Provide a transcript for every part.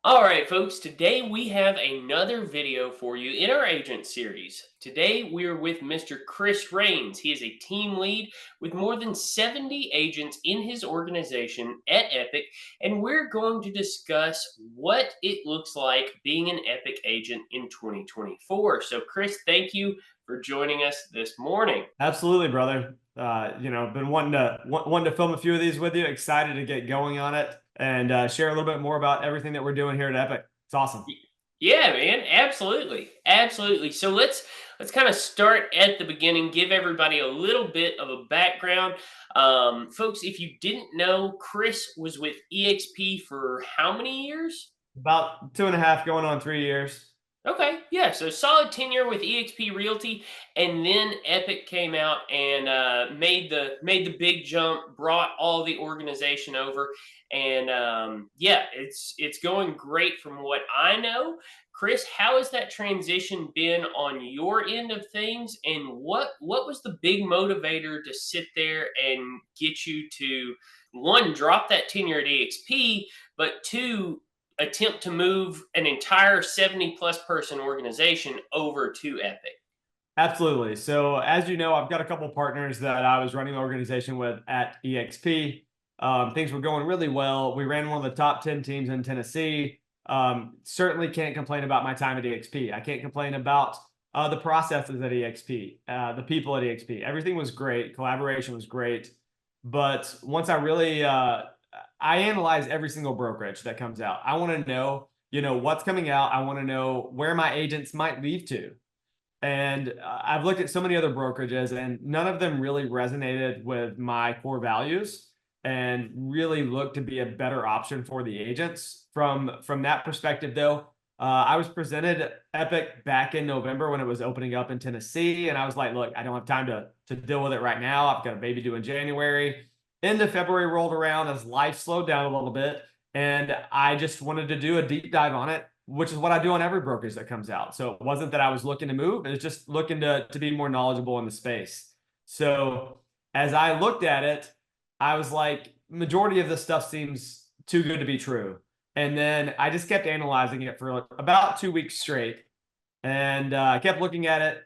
All right, folks, today we have another video for you in our agent series. Today we're with Mr. Chris Rains. He is a team lead with more than 70 agents in his organization at Epique, and we're going to discuss what it looks like being an Epique agent in 2024. So, Chris, thank you for joining us this morning. Absolutely, brother. Been wanting to film a few of these with you. Excited to get going on it and share a little bit more about everything that we're doing here at Epic. It's awesome. Y- Yeah, man, absolutely. Absolutely. So let's kind of start at the beginning, give everybody a little bit of a background. Folks, if you didn't know, Chris was with EXP for how many years? About 2.5 going on 3 years. Okay, yeah, so solid tenure with EXP Realty, and then Epic came out and made the big jump, brought all the organization over, and yeah, it's going great from what I know. Chris, how has that transition been on your end of things, and what was the big motivator to sit there and get you to one drop that tenure at EXP, but two attempt to move an entire 70 plus person organization over to Epic? Absolutely. So as you know, I've got a couple partners that I was running the organization with at EXP. Things were going really well. We ran one of the top 10 teams in Tennessee. Certainly can't complain about my time at EXP. I can't complain about the processes at EXP, the people at EXP. Everything was great. Collaboration was great. But once I analyze every single brokerage that comes out. I want to know, what's coming out. I want to know where my agents might leave to. And I've looked at so many other brokerages, and none of them really resonated with my core values and really looked to be a better option for the agents. From that perspective, though, I was presented Epic back in November when it was opening up in Tennessee, and I was like, look, I don't have time to deal with it right now. I've got a baby due in January. End of February rolled around as life slowed down a little bit, and I just wanted to do a deep dive on it, which is what I do on every brokerage that comes out. So it wasn't that I was looking to move, it was just looking to be more knowledgeable in the space. So as I looked at it, I was like, majority of this stuff seems too good to be true. And then I just kept analyzing it for about 2 weeks straight. And I kept looking at it,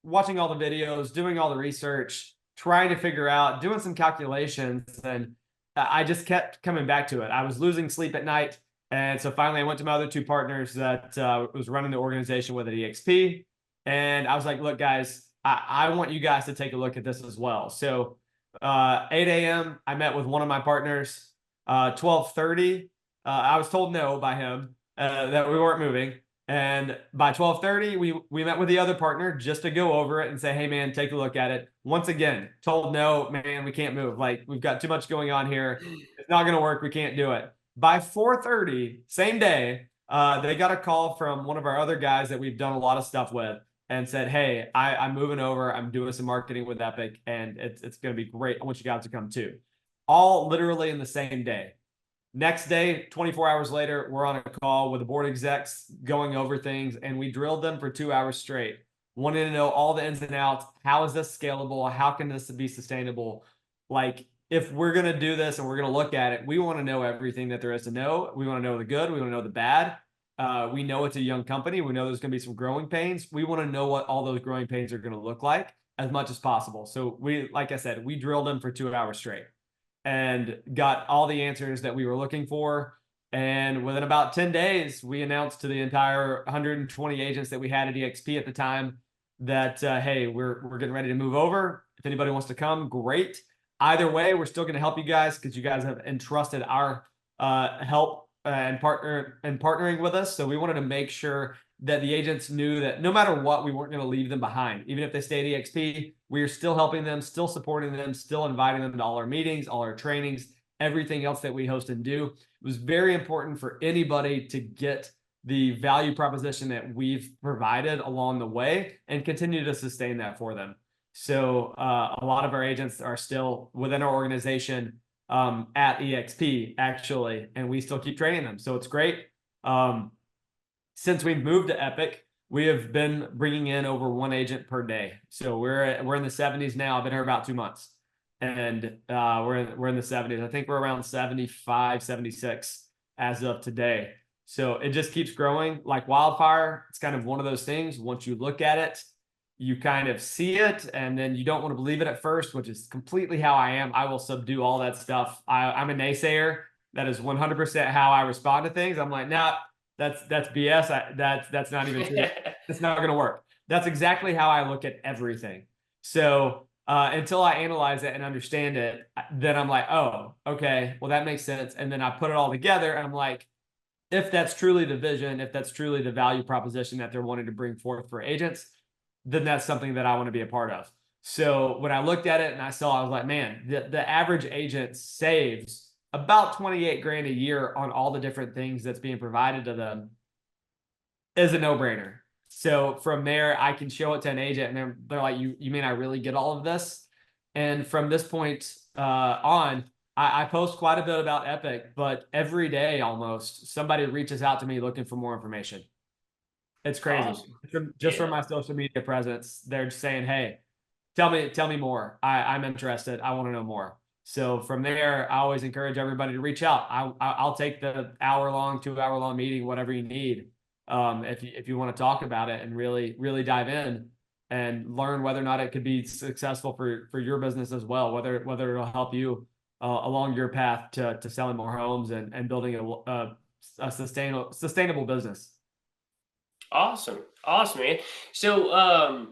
watching all the videos, doing all the research, trying to figure out, doing some calculations. And I just kept coming back to it. I was losing sleep at night. And so finally, I went to my other two partners that was running the organization with at EXP. And I was like, look, guys, I want you guys to take a look at this as well. So 8 a.m., I met with one of my partners. 12:30, I was told no by him that we weren't moving. And by 12:30, we met with the other partner just to go over it and say, hey, man, take a look at it. Once again, told no, man, we can't move. Like, we've got too much going on here. It's not going to work. We can't do it. By 4:30, same day, they got a call from one of our other guys that we've done a lot of stuff with and said, hey, I'm moving over. I'm doing some marketing with Epic, and it's going to be great. I want you guys to come too. All literally in the same day. Next day, 24 hours later, we're on a call with the board execs going over things, and we drilled them for 2 hours straight, wanting to know all the ins and outs. How is this scalable? How can this be sustainable? Like, if we're going to do this and we're going to look at it, we want to know everything that there is to know. We want to know the good. We want to know the bad. We know it's a young company. We know there's going to be some growing pains. We want to know what all those growing pains are going to look like as much as possible. So like I said, we drilled them for 2 hours straight and got all the answers that we were looking for. And within about 10 days, we announced to the entire 120 agents that we had at EXP at the time that, hey, we're getting ready to move over. If anybody wants to come, great. Either way, we're still going to help you guys because you guys have entrusted our help and partnering with us. So we wanted to make sure that the agents knew that no matter what, we weren't going to leave them behind. Even if they stay at EXP, we are still helping them, still supporting them, still inviting them to all our meetings, all our trainings, everything else that we host and do. It was very important for anybody to get the value proposition that we've provided along the way and continue to sustain that for them. So a lot of our agents are still within our organization at EXP, actually, and we still keep training them. So it's great. Since we've moved to Epic, we have been bringing in over one agent per day. So we're in the 70s now. I've been here about 2 months, and we're in the 70s. I think we're around 75, 76 as of today. So it just keeps growing like wildfire. It's kind of one of those things. Once you look at it, you kind of see it, and then you don't want to believe it at first, which is completely how I am. I will subdue all that stuff. I'm a naysayer. That is 100% how I respond to things. I'm like, nah, that's BS. That's not even true. It's not going to work. That's exactly how I look at everything. So until I analyze it and understand it, then I'm like, oh, okay, well, that makes sense. And then I put it all together, and I'm like, if that's truly the vision, if that's truly the value proposition that they're wanting to bring forth for agents, then that's something that I want to be a part of. So when I looked at it and I saw, I was like, man, the average agent saves about 28 grand a year on all the different things that's being provided to them, is a no-brainer. So from there, I can show it to an agent, and they're like, you mean I really get all of this? And from this point on, I post quite a bit about Epique, but every day almost somebody reaches out to me looking for more information. It's crazy. Awesome. Just Yeah. from my social media presence, they're just saying, hey, tell me more. I'm interested. I want to know more. So from there, I always encourage everybody to reach out. I'll take the hour-long, 2-hour-long meeting, whatever you need. If you want to talk about it and really dive in and learn whether or not it could be successful for your business as well, whether it'll help you along your path to selling more homes and building a sustainable business. Awesome. Awesome, man. So,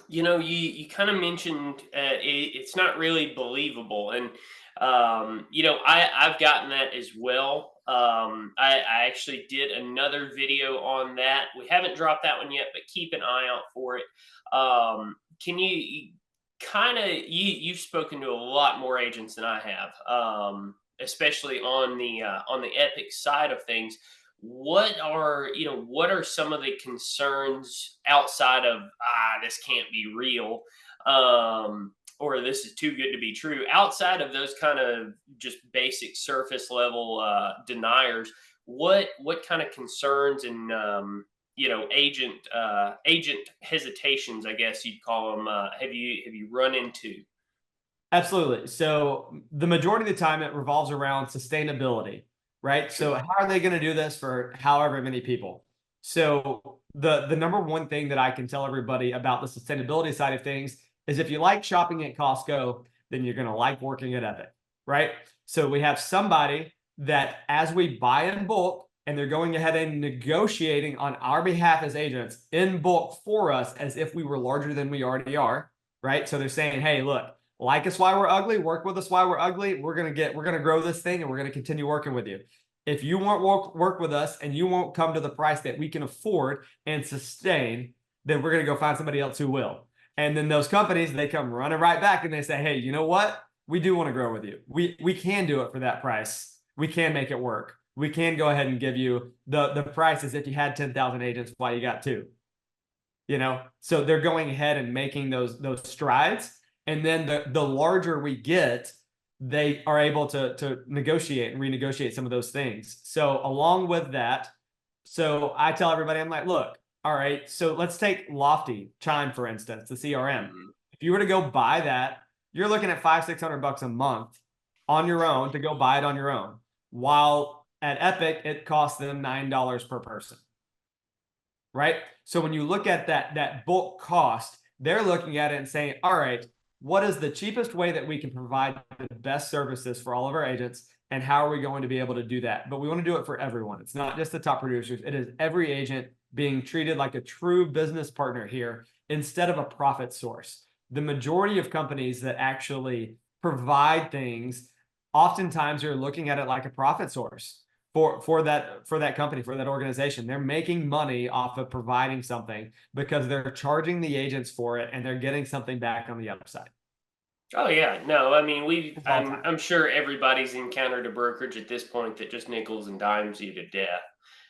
you kind of mentioned it's not really believable, and I've gotten that as well. I actually did another video on that. We haven't dropped that one yet, but keep an eye out for it. Can you kind of you've spoken to a lot more agents than I have, especially on the Epic side of things. What are some of the concerns outside of this can't be real, or this is too good to be true, outside of those kind of just basic surface level deniers? What kind of concerns and agent hesitations, I guess you'd call them, have you run into? Absolutely. So the majority of the time it revolves around sustainability, right? So Sure. how are they going to do this for however many people? So the number one thing that I can tell everybody about the sustainability side of things is if you like shopping at Costco, then you're going to like working at Epic, right? So we have somebody that as we buy in bulk and they're going ahead and negotiating on our behalf as agents in bulk for us as if we were larger than we already are, right? So they're saying, hey, look, like us while we're ugly, work with us while we're ugly. We're gonna grow this thing, and we're gonna continue working with you. If you won't work with us and you won't come to the price that we can afford and sustain, then we're gonna go find somebody else who will. And then those companies, they come running right back and they say, hey, you know what? We do want to grow with you. We can do it for that price. We can make it work. We can go ahead and give you the price as if you had 10,000 agents while you got two. So they're going ahead and making those strides, and then the larger we get, they are able to negotiate and renegotiate some of those things. So along with that, so I tell everybody, I'm like, look, all right, so let's take Lofty Chime, for instance, the CRM. Mhm. If you were to go buy that, you're looking at $500-600 a month on your own to go buy it on your own, while at Epic it costs them $9 per person, right? So when you look at that bulk cost, they're looking at it and saying, all right, what is the cheapest way that we can provide the best services for all of our agents, and how are we going to be able to do that? But we want to do it for everyone. It's not just the top producers. It is every agent being treated like a true business partner here instead of a profit source. The majority of companies that actually provide things oftentimes are looking at it like a profit source for that company, for that organization. They're making money off of providing something because they're charging the agents for it, and they're getting something back on the other side. Oh yeah, no, I mean It's all I'm time. I'm sure everybody's encountered a brokerage at this point that just nickels and dimes you to death.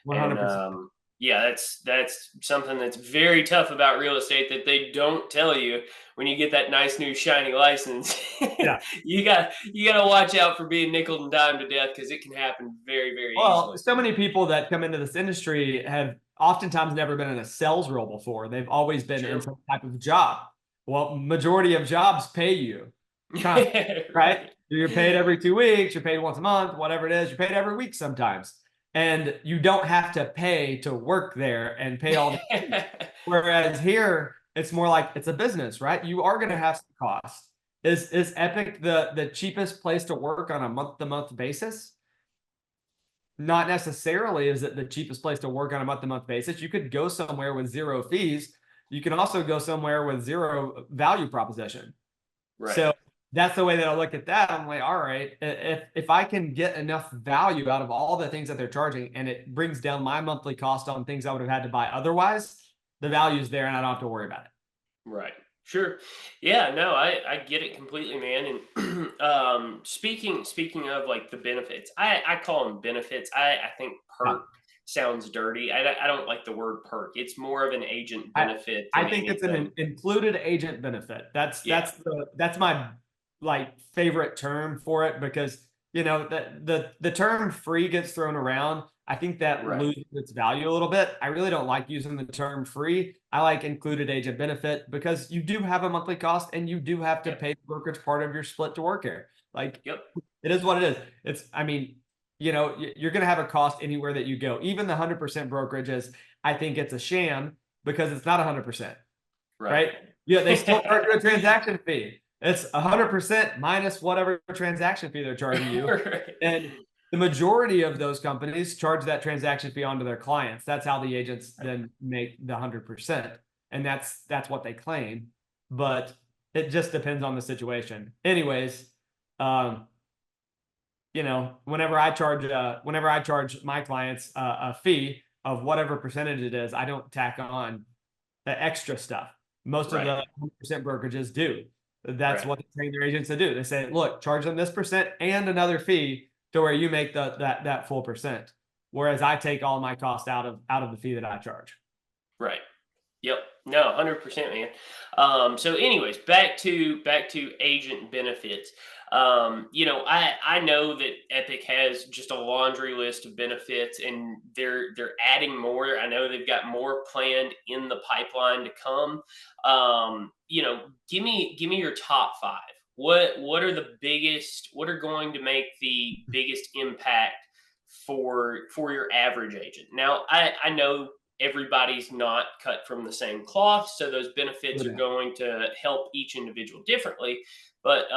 And 100%. yeah, that's something that's very tough about real estate that they don't tell you when you get that nice new shiny license. Yeah. You gotta watch out for being nickel and dime to death, because it can happen very, very Well, easily. so many people that come into this industry have oftentimes never been in a sales role before. They've always been in Sure. some type of job. Well, majority of jobs pay you constantly, right? Right. You're paid every 2 weeks, you're paid once a month, whatever it is, you're paid every week sometimes. and you don't have to pay to work there and pay all the fees. Whereas here, it's more like it's a business, right? You are going to have some costs. Is Epic the cheapest place to work on a month-to-month basis? Not necessarily is it the cheapest place to work on a month-to-month basis. You could go somewhere with zero fees. You can also go somewhere with zero value proposition. Right. So that's the way that I look at that. I'm like, all right, if I can get enough value out of all the things that they're charging, and it brings down my monthly cost on things I would have had to buy otherwise, the value's there, and I don't have to worry about it. Right. Sure. Yeah, no, I get it completely, man. And speaking of like the benefits, I call them benefits. I think Yeah. perk sounds dirty. I don't like the word perk. It's more of an agent I benefit I than think it's an anything. included agent benefit. That's Yeah. that's my like favorite term for it, because the term free gets thrown around. I think that Right. loses its value a little bit. I really don't like using the term free. I like included agent benefit because you do have a monthly cost and you do have to Yep. pay the brokerage part of your split to work here. Like, Yep. it is what it is. I mean, you're going to have a cost anywhere that you go. Even the 100% brokerages, I think it's a sham because it's not 100%, Right. right? Yeah, they still charge you a transaction fee. It's 100% minus whatever transaction fee they're charging you. Right. And the majority of those companies charge that transaction fee onto their clients. That's how the agents then make the 100%. And that's what they claim. But it just depends on the situation. Anyways, um, whenever I charge my clients a fee of whatever percentage it is, I don't tack on the extra stuff. Most of Right. the 100% brokerages do. That's Right. what they train their agents to do. They say, look, charge them this percent and another fee to where you make that full percent. Whereas I take all my cost out of the fee that I charge. Right. Yep. No, 100%, man. So anyways, back to agent benefits. I know that Epic has just a laundry list of benefits, and they're adding more. I know they've got more planned in the pipeline to come. Give me your top five. What are the biggest? What are going to make the biggest impact for your average agent? Now, I know everybody's not cut from the same cloth, so those benefits are going to help each individual differently. But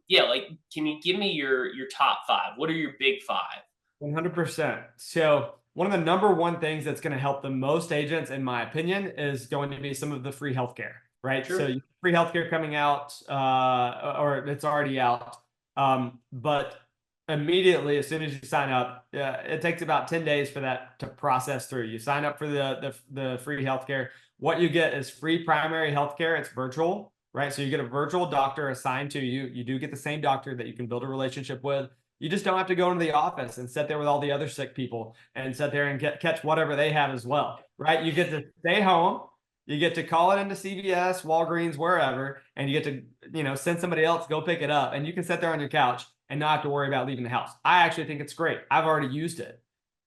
yeah, like, can you give me your top five? What are your big five? 100%. So one of the number one things that's going to help the most agents, in my opinion, is going to be some of the free healthcare, right? So Sure. free healthcare coming out, or it's already out. But immediately, as soon as you sign up, it takes about 10 days for that to process through. You sign up for the free healthcare. What you get is free primary healthcare. It's virtual, right? So you get a virtual doctor assigned to you. You do get the same doctor that you can build a relationship with. You just don't have to go into the office and sit there with all the other sick people and sit there and catch whatever they have as well, right? You get to stay home. You get to call it into CVS, Walgreens, wherever, and you get to, send somebody else, go pick it up, and you can sit there on your couch and not have to worry about leaving the house. I actually think it's great. I've already used it,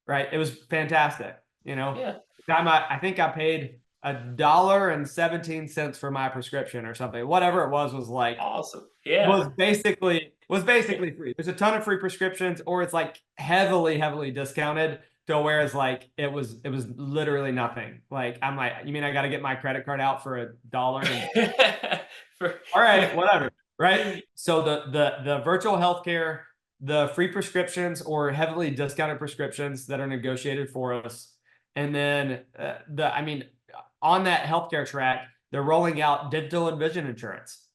right? It was fantastic. Yeah. I think I paid $1.17 for my prescription or something. Whatever it was like Awesome. Yeah. was basically free. There's a ton of free prescriptions, or it's like heavily discounted to where it's like it was literally nothing. Like, I'm like, you mean I got to get my credit card out for $1? For- All right, whatever, right? So the virtual healthcare, the free prescriptions or heavily discounted prescriptions that are negotiated for us, and then on that healthcare track, they're rolling out dental and vision insurance.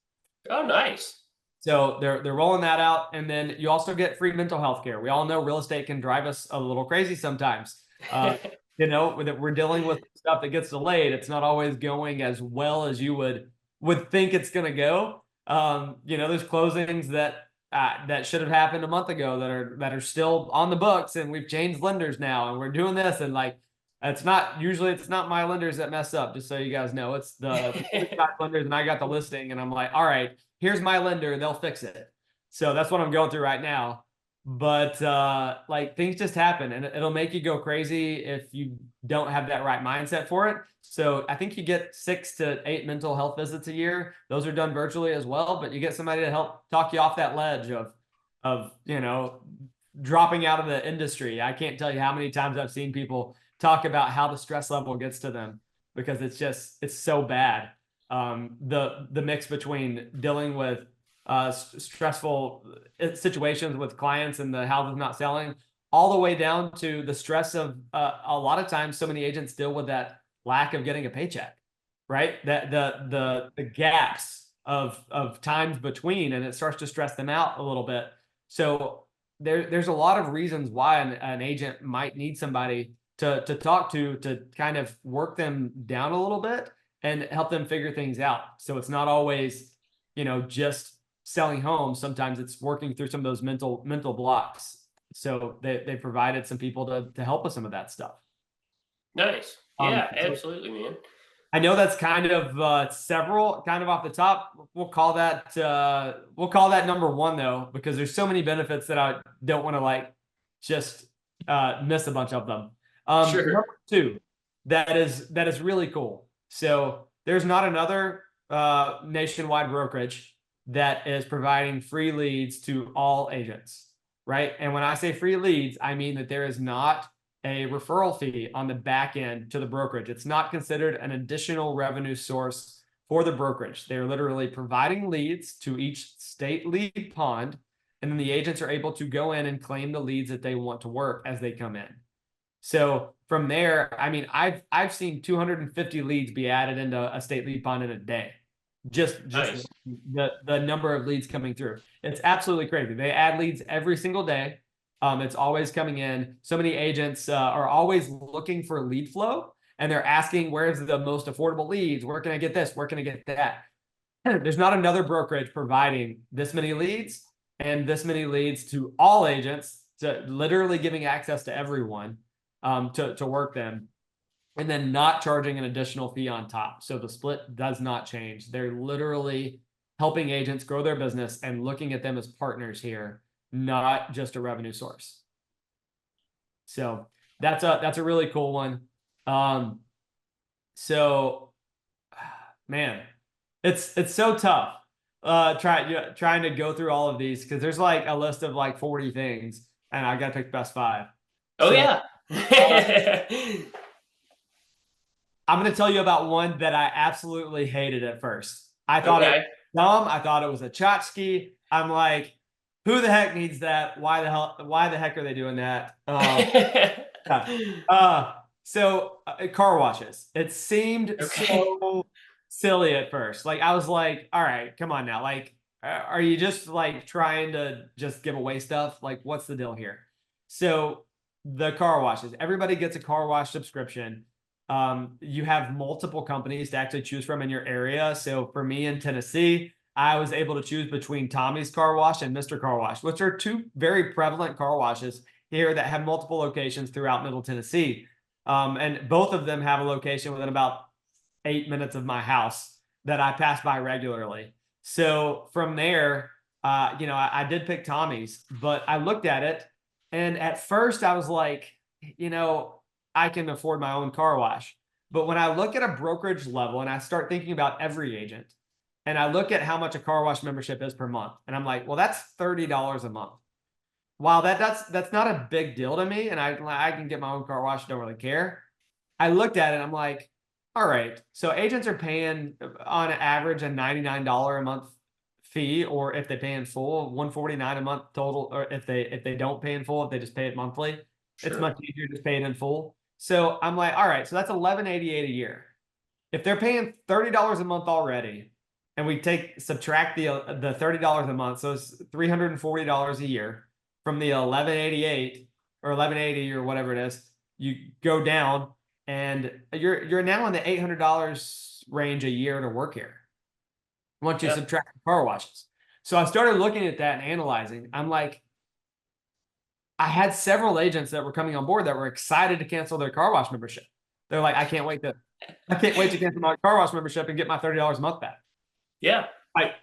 oh, nice. So they're rolling that out, and then you also get free mental health care. We all know real estate can drive us a little crazy sometimes. That we're dealing with stuff that gets delayed. It's not always going as well as you would think it's going to go. There's closings that should have happened a month ago that are still on the books, and we've changed lenders now, and we're doing this, and like, it's not my lenders that mess up. Just so you guys know, it's the lenders, and I got the listing, and I'm like, all right, here's my lender, they'll fix it. So that's what I'm going through right now. But like, things just happen, and it'll make you go crazy if you don't have that right mindset for it. So I think you get 6 to 8 mental health visits a year. Those are done virtually as well, but you get somebody to help talk you off that ledge of dropping out of the industry. I can't tell you how many times I've seen people talk about how the stress level gets to them because it's so bad. The mix between dealing with stressful situations with clients and the houses not selling, all the way down to the stress of a lot of times so many agents deal with that lack of getting a paycheck, right? That the gaps of times between, and it starts to stress them out a little bit. So there's a lot of reasons why an agent might need somebody to talk to kind of work them down a little bit and help them figure things out. So it's not always, just selling homes. Sometimes it's working through some of those mental blocks. So they provided some people to help with some of that stuff. Nice. Yeah, So absolutely, man. I know that's kind of several kind of off the top. We'll call that number one though, because there's so many benefits that I don't want to just miss a bunch of them. Sure. Number two, that is really cool. So there's not another nationwide brokerage that is providing free leads to all agents, right? And when I say free leads, I mean that there is not a referral fee on the back end to the brokerage. It's not considered an additional revenue source for the brokerage. They're literally providing leads to each state lead pond, and then the agents are able to go in and claim the leads that they want to work as they come in. So from there, I mean, I've seen 250 leads be added into a state lead pond in a day. Just Nice. the number of leads coming through. It's absolutely crazy. They add leads every single day. It's always coming in. So many agents are always looking for lead flow, and they're asking, where's the most affordable leads? Where can I get this? Where can I get that? There's not another brokerage providing this many leads and this many leads to all agents, to literally giving access to everyone to work them, and then not charging an additional fee on top. So the split does not change. They're literally helping agents grow their business and looking at them as partners here, not just a revenue source. So that's a really cool one. So man, it's so tough trying to go through all of these because there's like a list of like 40 things and I gotta pick the best 5. Oh So yeah. I'm going to tell you about one that I absolutely hated at first. I thought it Okay. was dumb. I thought it was a tchotchke. I'm like, who the heck needs that? Why the heck are they doing that? Car washes. It seemed Okay. so silly at first. Like I was like, all right, come on now. Like, are you just like trying to just give away stuff? Like, what's the deal here? So the car washes. Everybody gets a car wash subscription. You have multiple companies to actually choose from in your area. So for me in Tennessee, I was able to choose between Tommy's Car Wash and Mr. Car Wash, which are two very prevalent car washes here that have multiple locations throughout Middle Tennessee. And both of them have a location within about 8 minutes of my house that I pass by regularly. So from there, I did pick Tommy's, but I looked at it, and at first I was like, I can afford my own car wash. But when I look at a brokerage level and I start thinking about every agent, and I look at how much a car wash membership is per month, and I'm like, well, that's $30 a month. While that's not a big deal to me, and I can get my own car wash, don't really care. I looked at it, and I'm like, all right, so agents are paying on average a $99 a month fee, or if they pay in full, $149 a month total, or if they don't pay in full, if they just pay it monthly, it's Sure. much easier to pay it in full. So I'm like, all right, so that's $1188 a year. If they're paying $30 a month already, and we subtract the $30 a month, so it's $340 a year from the 1188 or 1180 or whatever it is, you go down and you're now in the $800 range a year to work here once you Yeah. subtract the car washes. So I started looking at that and analyzing. I'm like, I had several agents that were coming on board that were excited to cancel their car wash membership. They're like, I can't wait to cancel my car wash membership and get my $30 a month back. Yeah. I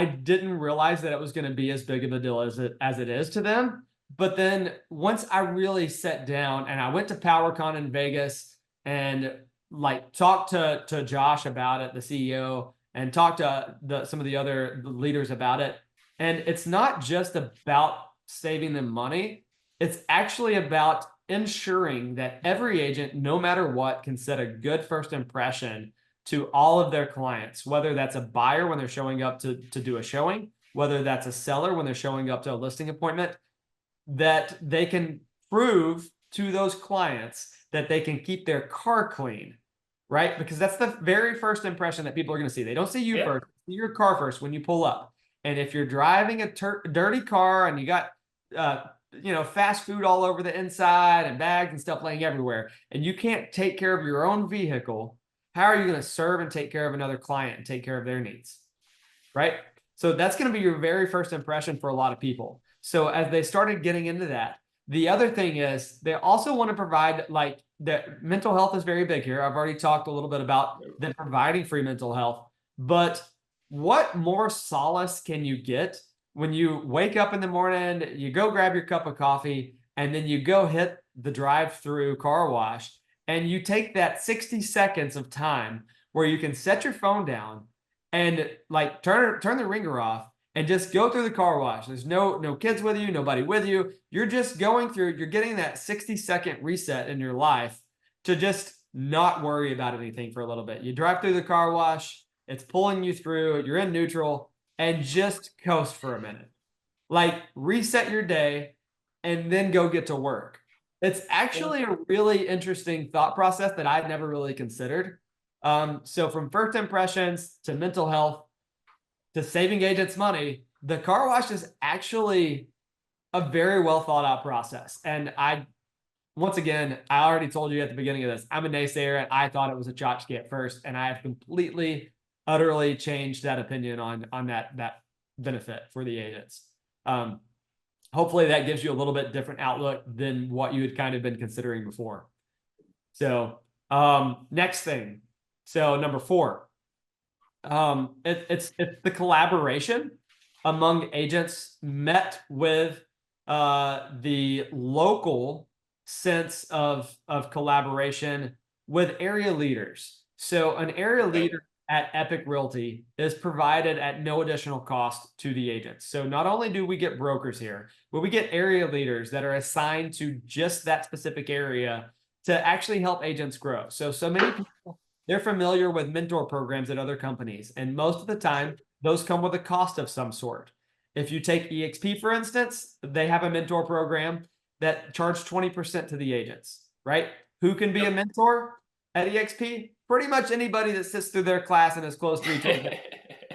didn't realize that it was going to be as big of a deal as it is to them. But then once I really sat down and I went to PowerCon in Vegas and like talked to Josh about it, the CEO, and talked to some of the other leaders about it. And it's not just about saving them money. It's actually about ensuring that every agent, no matter what, can set a good first impression to all of their clients, whether that's a buyer when they're showing up to do a showing, whether that's a seller when they're showing up to a listing appointment, that they can prove to those clients that they can keep their car clean, right? Because that's the very first impression that people are going to see. They don't see you Yeah. first, they see your car first when you pull up. And if you're driving a dirty car and you got, fast food all over the inside and bags and stuff laying everywhere, and you can't take care of your own vehicle, how are you going to serve and take care of another client and take care of their needs? Right? So that's going to be your very first impression for a lot of people. So as they started getting into that, the other thing is they also want to provide, like, that mental health is very big here. I've already talked a little bit about them providing free mental health, but what more solace can you get when you wake up in the morning, you go grab your cup of coffee, and then you go hit the drive-through car wash, and you take that 60 seconds of time where you can set your phone down and like turn the ringer off and just go through the car wash. There's no kids with you, nobody with you. You're just going through, you're getting that 60-second reset in your life to just not worry about anything for a little bit. You drive through the car wash, it's pulling you through, you're in neutral, and just coast for a minute. Like, reset your day and then go get to work. It's actually a really interesting thought process that I'd never really considered. So from first impressions to mental health to saving agents money, the car wash is actually a very well thought out process. And once again, I already told you at the beginning of this, I'm a naysayer and I thought it was a tchotchke at first, and I have completely, utterly changed that opinion on that benefit for the agents. Hopefully that gives you a little bit different outlook than what you had kind of been considering before. So next thing. So number 4, it's the collaboration among agents met with the local sense of collaboration with area leaders. So an area leader at Epique Realty is provided at no additional cost to the agents. So not only do we get brokers here, but we get area leaders that are assigned to just that specific area to actually help agents grow. So many people, they're familiar with mentor programs at other companies, and most of the time, those come with a cost of some sort. If you take EXP, for instance, they have a mentor program that charges 20% to the agents, right? Who can be a mentor at EXP? Pretty much anybody that sits through their class and is close to each other,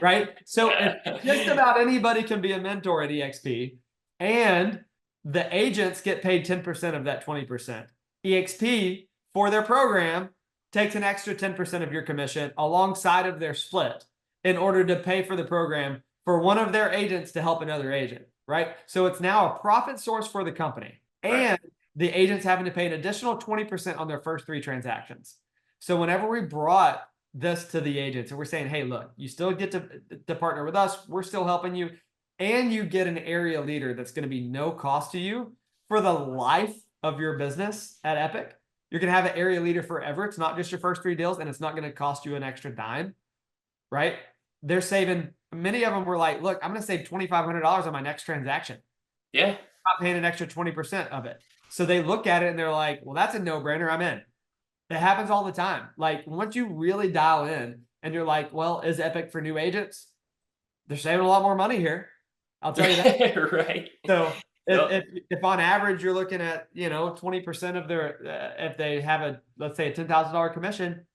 right? So if just about anybody can be a mentor at EXP, and the agents get paid 10% of that 20%. EXP, for their program, takes an extra 10% of your commission alongside of their split in order to pay for the program for one of their agents to help another agent, right? So it's now a profit source for the company. And the agent's having to pay an additional 20% on their first 3 transactions. So whenever we brought this to the agents and we're saying, hey, look, you still get to partner with us, we're still helping you, and you get an area leader that's going to be no cost to you for the life of your business at Epique. You're going to have an area leader forever. It's not just your first 3 deals, and it's not going to cost you an extra dime, right? They're saving, many of them were like, look, I'm going to save $2,500 on my next transaction. Yeah. I'm not paying an extra 20% of it. So they look at it and they're like, well, that's a no-brainer. I'm in. It happens all the time. Like, once you really dial in and you're like, well, is Epique for new agents? They're saving a lot more money here. I'll tell you that. Right. So if on average you're looking at 20% of their if they have a, let's say, a $10,000 commission,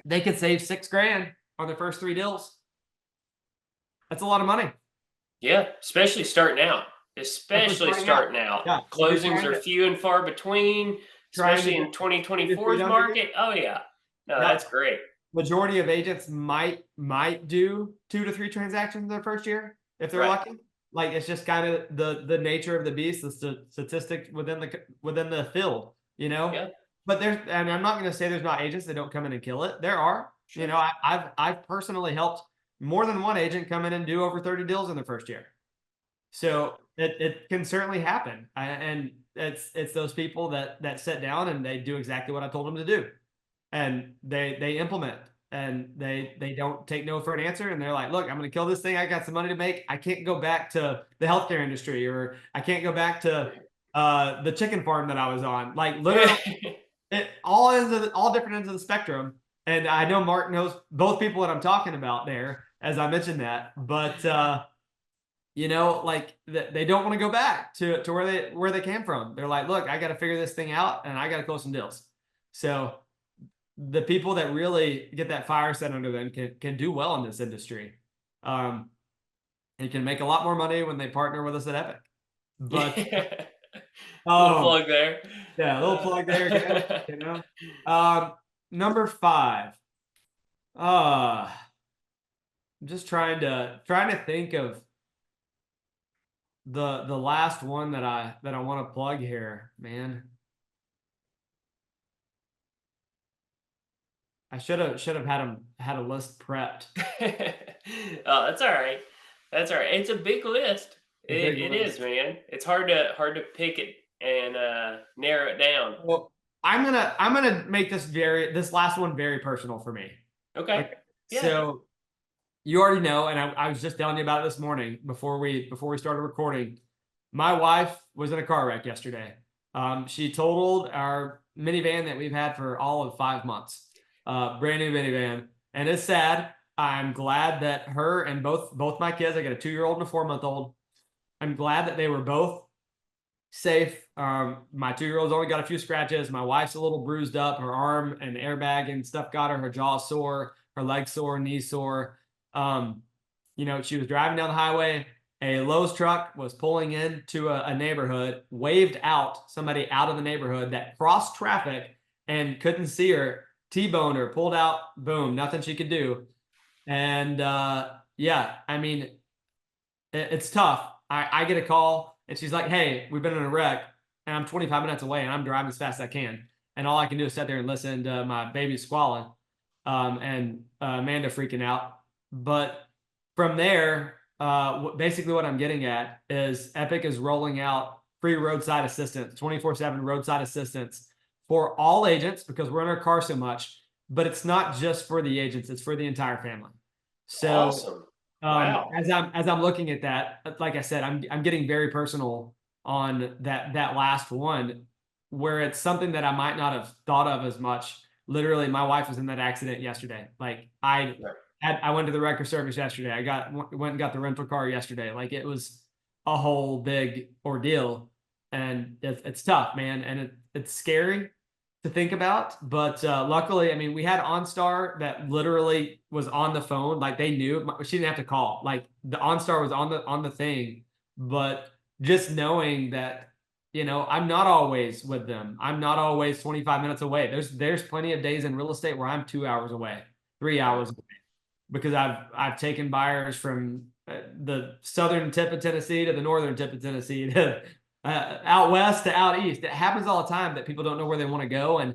they could save $6,000 on their first 3 deals. That's a lot of money. Yeah, especially starting out. Especially starting out. Yeah. Closings are few and far between, especially in 2024's market. Oh yeah, no, that's great. Majority of agents might do 2 to 3 transactions in their first year if they're lucky. Like, it's just kind of the nature of the beast, the statistic within the field, Yeah. But and I'm not going to say there's not agents that don't come in and kill it. There are. Sure. I've personally helped more than one agent come in and do over 30 deals in the first year. So it can certainly happen, and it's those people that sit down and they do exactly what I told them to do, and they implement. and they don't take no for an answer, and they're like, look, I'm going to kill this thing. I got some money to make. I can't go back to the healthcare industry, or I can't go back to the chicken farm that I was on. Like literally, all different ends of the spectrum. And I know Mark knows both people that I'm talking about there, as I mentioned that. But like they don't want to go back to where they came from. They're like, look, I got to figure this thing out, and I got to close some deals. So the people that really get that fire set under them can do well in this industry, and can make a lot more money when they partner with us at Epic. But Little plug there. yeah, a little plug there again. Number 5. I'm just trying to think of the last one that I want to plug here, man. I should have had a list prepped. Oh, that's all right. That's all right. It's a big list. It List. is, man. It's hard to pick it and narrow it down. Well, I'm gonna make this last one very personal for me. Okay. Yeah. So you already know, and I was just telling you about it this morning before we started recording. My wife was in a car wreck yesterday. She totaled our minivan that we've had for all of 5 months. Brand new minivan, and it's sad. I'm glad that her and both my kids, I got a 2-year-old and a 4-month-old. I'm glad that they were both safe. My 2-year-old's only got a few scratches. My wife's a little bruised up. Her arm and airbag and stuff got her. Her jaw sore, her leg sore, knee sore. She was driving down the highway. A Lowe's truck was pulling into a neighborhood, waved out somebody out of the neighborhood that crossed traffic and couldn't see her, T-boned her, pulled out, boom, nothing she could do. And yeah, I mean, it's tough. I get a call and she's like, hey, we've been in a wreck, and I'm 25 minutes away and I'm driving as fast as I can. And all I can do is sit there and listen to my baby squalling, and Amanda freaking out. But from there, basically what I'm getting at is Epic is rolling out free roadside assistance, 24/7 roadside assistance for all agents, because we're in our car so much. But it's not just for the agents, it's for the entire family. So Awesome. Wow. as I'm looking at that, like I said, I'm getting very personal on that last one, where it's something that I might not have thought of as much. Literally, my wife was in that accident yesterday. Like I went to the wrecker service yesterday. Went and got the rental car yesterday. Like it was a whole big ordeal, and it's tough, man, and it's scary to think about. But luckily, I mean, we had OnStar that literally was on the phone. Like they knew. She didn't have to call. Like the OnStar was on the thing. But just knowing that, I'm not always with them. I'm not always 25 minutes away. There's plenty of days in real estate where I'm 2 hours away, 3 hours away, because I've taken buyers from the southern tip of Tennessee to the northern tip of Tennessee to out west to out east. It happens all the time that people don't know where they want to go, and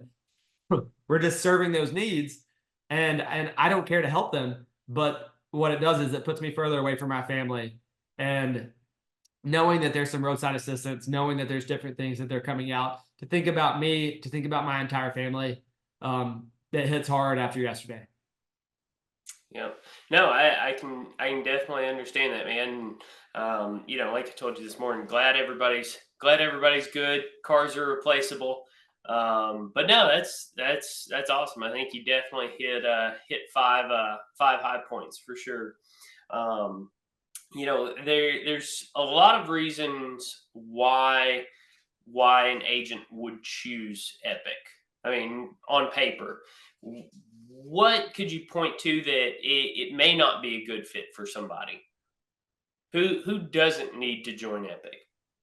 we're just serving those needs. And I don't care to help them, but what it does is it puts me further away from my family. And knowing that there's some roadside assistance, knowing that there's different things that they're coming out to think about me, to think about my entire family, that hits hard after yesterday. Yeah. No, I can definitely understand that, man. Like I told you this morning, glad everybody's good. Cars are replaceable. But no, that's awesome. I think you definitely hit five high points for sure. There's a lot of reasons why an agent would choose Epic. I mean, on paper, what could you point to that it may not be a good fit for somebody who doesn't need to join Epic?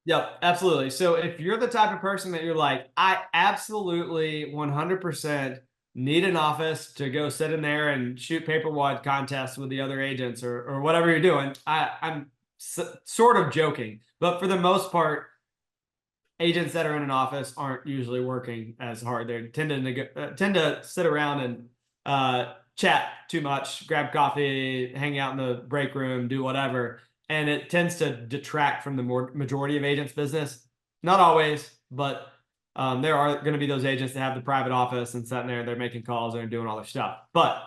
Yep, absolutely. So if you're the type of person that you're like, I absolutely 100% need an office to go sit in there and shoot paper wad contests with the other agents, or whatever you're doing, I'm sort of joking, but for the most part, agents that are in an office aren't usually working as hard. They tend to sit around and chat too much, grab coffee, hang out in the break room, do whatever. And it tends to detract from the majority of agents' business. Not always, but there are going to be those agents that have the private office and sitting there, they're making calls and doing all their stuff. But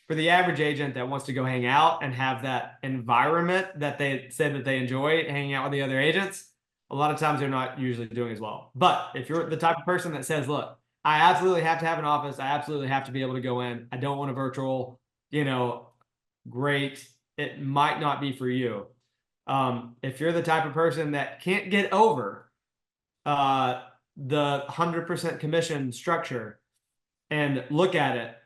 for the average agent that wants to go hang out and have that environment that they said that they enjoy hanging out with the other agents, a lot of times they're not usually doing as well. But if you're the type of person that says, look, I absolutely have to have an office, I absolutely have to be able to go in, I don't want a virtual, great, it might not be for you. If you're the type of person that can't get over the 100% commission structure and look at it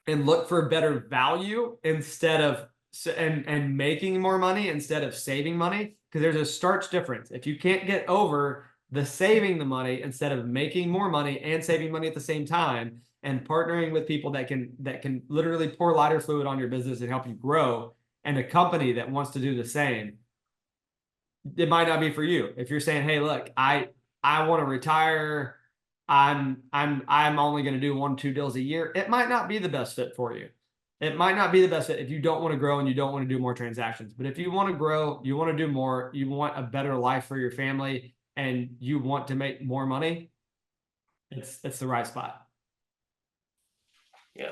and look for better value instead of and making more money instead of saving money, because there's a stark difference. If you can't get over the saving the money instead of making more money and saving money at the same time, and partnering with people that can literally pour lighter fluid on your business and help you grow, and a company that wants to do the same, it might not be for you. If you're saying, hey, look, I want to retire, I'm only going to do 1-2 deals a year, it might not be the best fit for you. It might not be the best fit if you don't want to grow and you don't want to do more transactions. But if you want to grow, you want to do more, you want a better life for your family, and you want to make more money, it's the right spot. Yeah.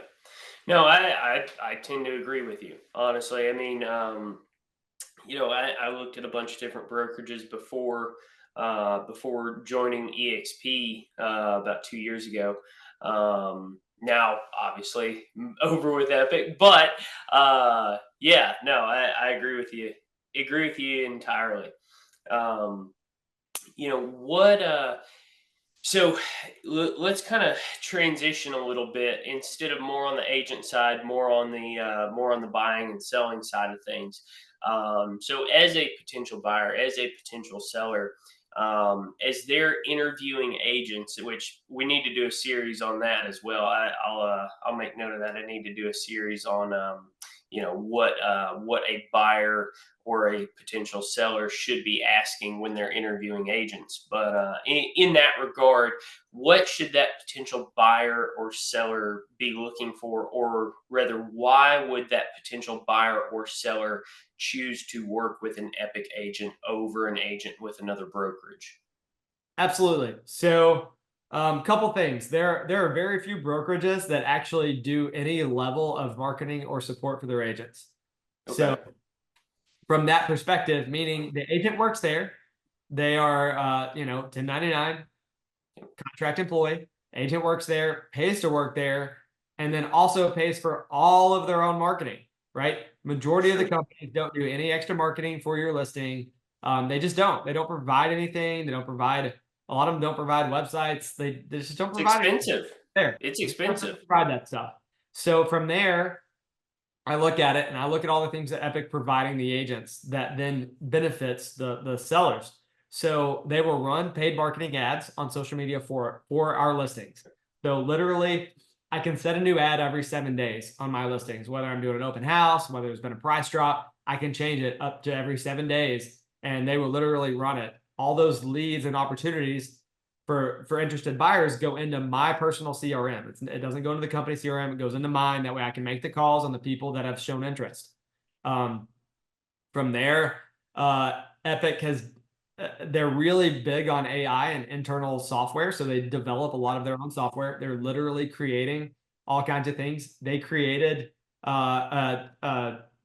No, I tend to agree with you, honestly. I mean, I looked at a bunch of different brokerages before joining EXP about 2 years ago. Now, obviously, over with Epic, but yeah, no, I agree with you. Agree with you entirely. What? So let's kind of transition a little bit, instead of more on the agent side, more on the buying and selling side of things. So as a potential buyer, as a potential seller, as they're interviewing agents, which we need to do a series on that as well. I'll make note of that. I need to do a series on what a buyer or a potential seller should be asking when they're interviewing agents. But in that regard, what should that potential buyer or seller be looking for, or rather, why would that potential buyer or seller choose to work with an Epique agent over an agent with another brokerage? Absolutely. So, couple things. There are very few brokerages that actually do any level of marketing or support for their agents. So, Okay. from that perspective, meaning the agent works there, they are 1099 contract employee. Agent works there, pays to work there, and then also pays for all of their own marketing. Right? Majority of the companies don't do any extra marketing for your listing. They just don't. They don't provide anything. They don't provide. A lot of them don't provide websites. They just don't It's provide anything expensive. there. It's They just don't expensive. provide that stuff. So from there, I look at it and I look at all the things that Epique providing the agents that then benefits the sellers. So they will run paid marketing ads on social media for our listings. So literally, I can set a new ad every 7 days on my listings, whether I'm doing an open house, whether there's been a price drop, I can change it up to every 7 days, and they will literally run it. All those leads and opportunities for interested buyers go into my personal CRM. It doesn't go into the company CRM. It goes into mine. That way I can make the calls on the people that have shown interest. From there, Epique they're really big on AI and internal software. So they develop a lot of their own software. They're literally creating all kinds of things. They created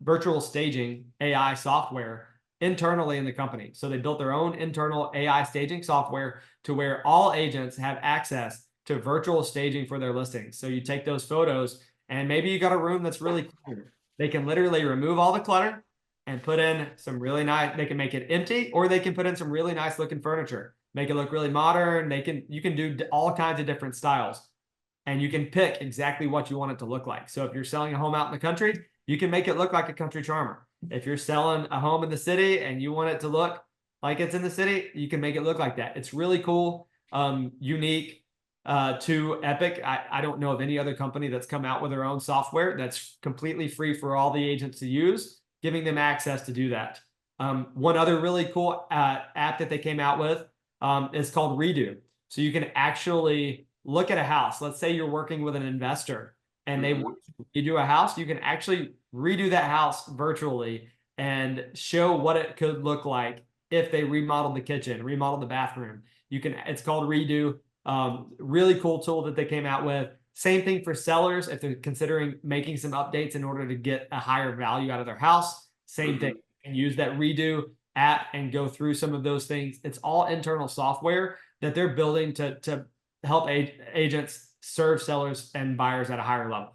virtual staging AI software internally in the company. So they built their own internal AI staging software to where all agents have access to virtual staging for their listings. So you take those photos, and maybe you got a room that's really cluttered. They can literally remove all the clutter and put in some really nice, they can make it empty, or they can put in some really nice looking furniture, make it look really modern. You can do all kinds of different styles, and you can pick exactly what you want it to look like. So if you're selling a home out in the country, you can make it look like a country charmer. If you're selling a home in the city and you want it to look like it's in the city, you can make it look like that. It's really cool, unique to Epique. I don't know of any other company that's come out with their own software that's completely free for all the agents to use, giving them access to do that. One other really cool app that they came out with is called Redo. So you can actually look at a house. Let's say you're working with an investor and they want to redo a house. You can actually redo that house virtually and show what it could look like if they remodeled the kitchen, remodeled the bathroom. It's called Redo. Really cool tool that they came out with. Same thing for sellers if they're considering making some updates in order to get a higher value out of their house. Same thing, and use that redo app and go through some of those things. It's all internal software that they're building to help agents serve sellers and buyers at a higher level.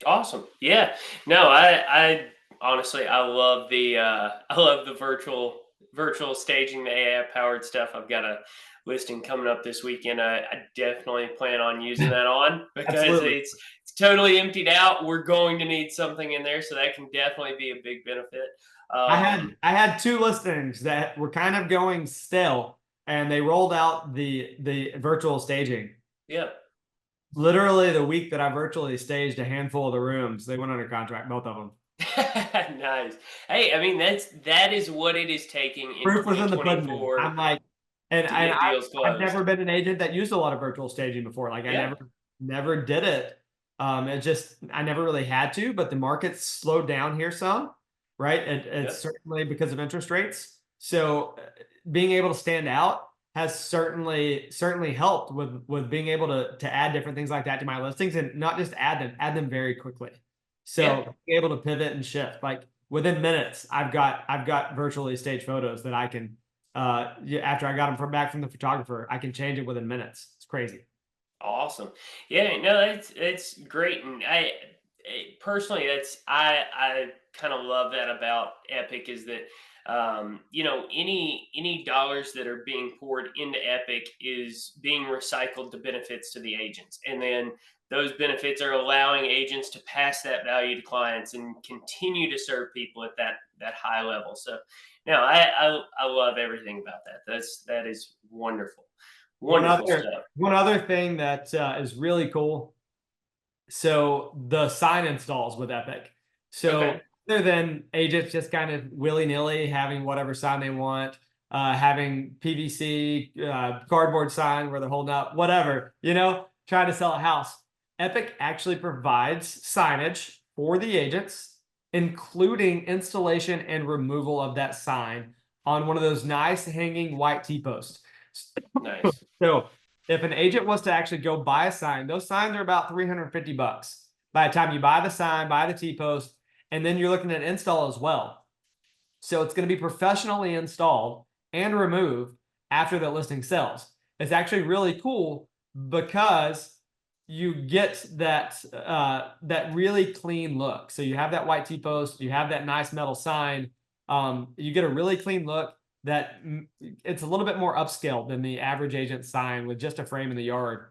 Awesome. Yeah. No, I honestly I love the I love the virtual staging, the AI powered stuff. I've got a listing coming up this weekend. I definitely plan on using that on because Absolutely. it's totally emptied out. We're going to need something in there, so that can definitely be a big benefit. I had two listings that were kind of going stale, and they rolled out the virtual staging. Yeah. Literally the week that I virtually staged a handful of the rooms, they went under contract, both of them. Nice. Hey, I mean that is what it is taking in Proof was in the pudding. 2024 I'm like, and to get deals I've closed. never been an agent that used a lot of virtual staging before. Like I Yeah. never did it. It just I never really had to, but the market slowed down here some, right? It's Yep. certainly because of interest rates. So being able to stand out has certainly helped with being able to add different things like that to my listings, and not just add them very quickly. Yeah. So being able to pivot and shift like within minutes, I've got virtually staged photos that I can after I got them back from the photographer, I can change it within minutes. It's crazy. Awesome. Yeah, no, it's great, and personally, that's I kind of love that about Epic is that any dollars that are being poured into Epic is being recycled to benefits to the agents, and then those benefits are allowing agents to pass that value to clients and continue to serve people at that high level. So, no, I love everything about that. That is wonderful, One wonderful other stuff. one other thing that is really cool. So the sign installs with Epic. So Okay. other than agents just kind of willy-nilly having whatever sign they want, having PVC cardboard sign where they're holding up, whatever, trying to sell a house. Epic actually provides signage for the agents, including installation and removal of that sign on one of those nice hanging white T-posts. Nice. So if an agent was to actually go buy a sign, those signs are about $350 by the time you buy the sign, buy the T-post, and then you're looking at install as well. So it's going to be professionally installed and removed after the listing sells. It's actually really cool because you get that really clean look. So you have that white T-post, you have that nice metal sign. You get a really clean look that it's a little bit more upscale than the average agent sign with just a frame in the yard.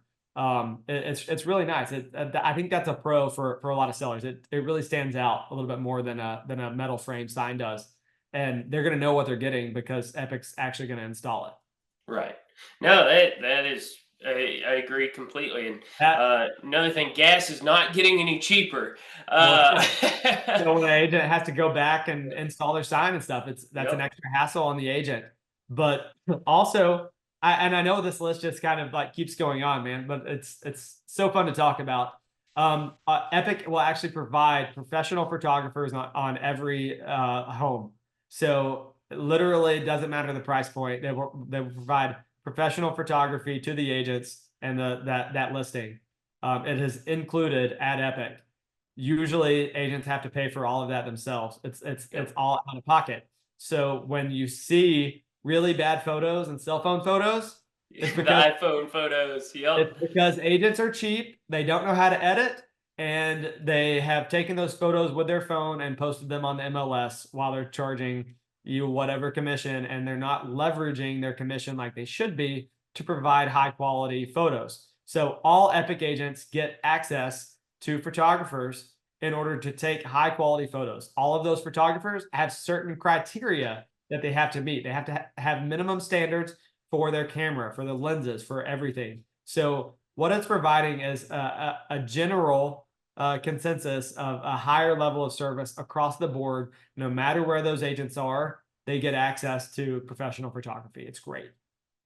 It's really nice. I think that's a pro for a lot of sellers. It really stands out a little bit more than a metal frame sign does, and they're going to know what they're getting because Epic's actually going to install it. Right. No, that is I agree completely. And That another thing, gas is not getting any cheaper. well, it's Uh, not. So when the agent has to go back and install their sign and stuff, that's an yep. extra hassle on the agent. But also, I know this list just kind of like keeps going on, man. But it's so fun to talk about. Epic will actually provide professional photographers on every home. So literally, it doesn't matter the price point. They will provide professional photography to the agents and that listing. It is included at Epic. Usually agents have to pay for all of that themselves. It's Yep. all out of pocket. So when you see really bad photos and cell phone photos, it's The because iPhone photos. Yep. agents are cheap, they don't know how to edit, and they have taken those photos with their phone and posted them on the MLS while they're charging you whatever commission, and they're not leveraging their commission like they should be to provide high quality photos. So all Epic agents get access to photographers in order to take high quality photos. All of those photographers have certain criteria that they have to meet. They have to have minimum standards for their camera, for the lenses, for everything. So what it's providing is a general consensus of a higher level of service across the board. No matter where those agents are, they get access to professional photography. It's great.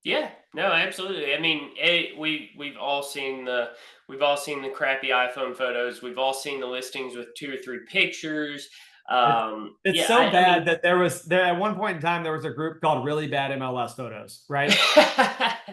Yeah. No, absolutely. I mean, we've all seen the crappy iPhone photos. We've all seen the listings with two or three pictures. It's, it's Yeah. so I mean. bad that there at one point in time there was a group called Really Bad MLS Photos, right?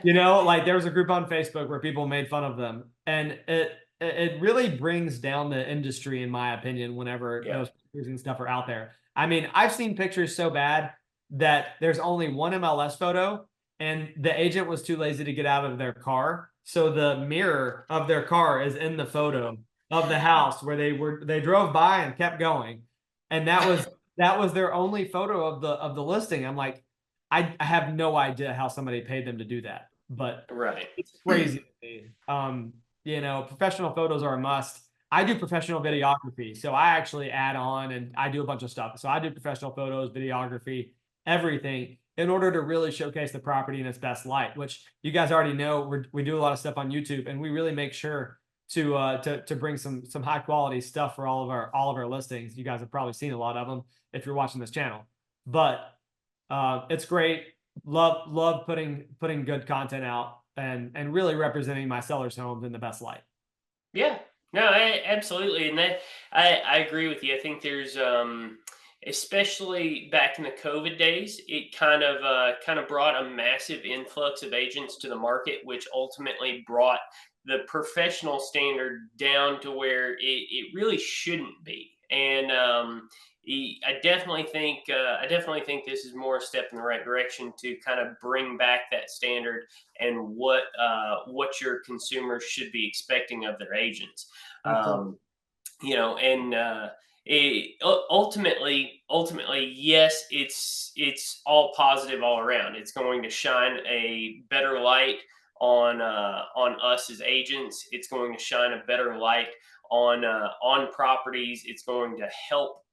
Like there was a group on Facebook where people made fun of them. and it really brings down the industry, in my opinion, whenever Yeah. those pictures and stuff are out there. I mean, I've seen pictures so bad that there's only one MLS photo, and the agent was too lazy to get out of their car, so the mirror of their car is in the photo of the house where they drove by and kept going, and that was their only photo of the listing. I'm like, I have no idea how somebody paid them to do that, but Right. it's crazy to me. Professional photos are a must. I do professional videography, so I actually add on and I do a bunch of stuff. So I do professional photos, videography, everything in order to really showcase the property in its best light. Which you guys already know, we do a lot of stuff on YouTube, and we really make sure to bring some high quality stuff for all of our listings. You guys have probably seen a lot of them if you're watching this channel, but it's great. Love putting good content out and really representing my sellers' homes in the best light. Yeah, no, absolutely, and that I agree with you. I think there's especially back in the COVID days, it kind of brought a massive influx of agents to the market, which ultimately brought the professional standard down to where it really shouldn't be. And I definitely think this is more a step in the right direction to kind of bring back that standard and what your consumers should be expecting of their agents. Absolutely. Um, and ultimately, yes, it's all positive all around. It's going to shine a better light on us as agents. It's going to shine a better light on properties. It's going to help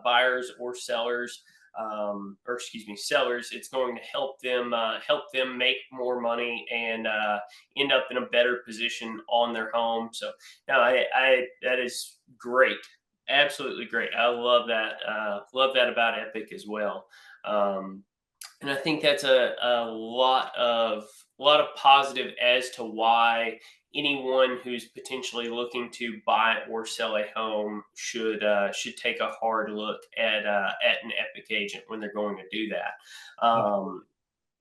buyers or sellers, or excuse me, sellers. It's going to help them make more money and end up in a better position on their home. So no, I that is great, absolutely great. I love that about Epic as well. Um, and I think that's a lot of positive as to why anyone who's potentially looking to buy or sell a home should take a hard look at an Epic agent when they're going to do that.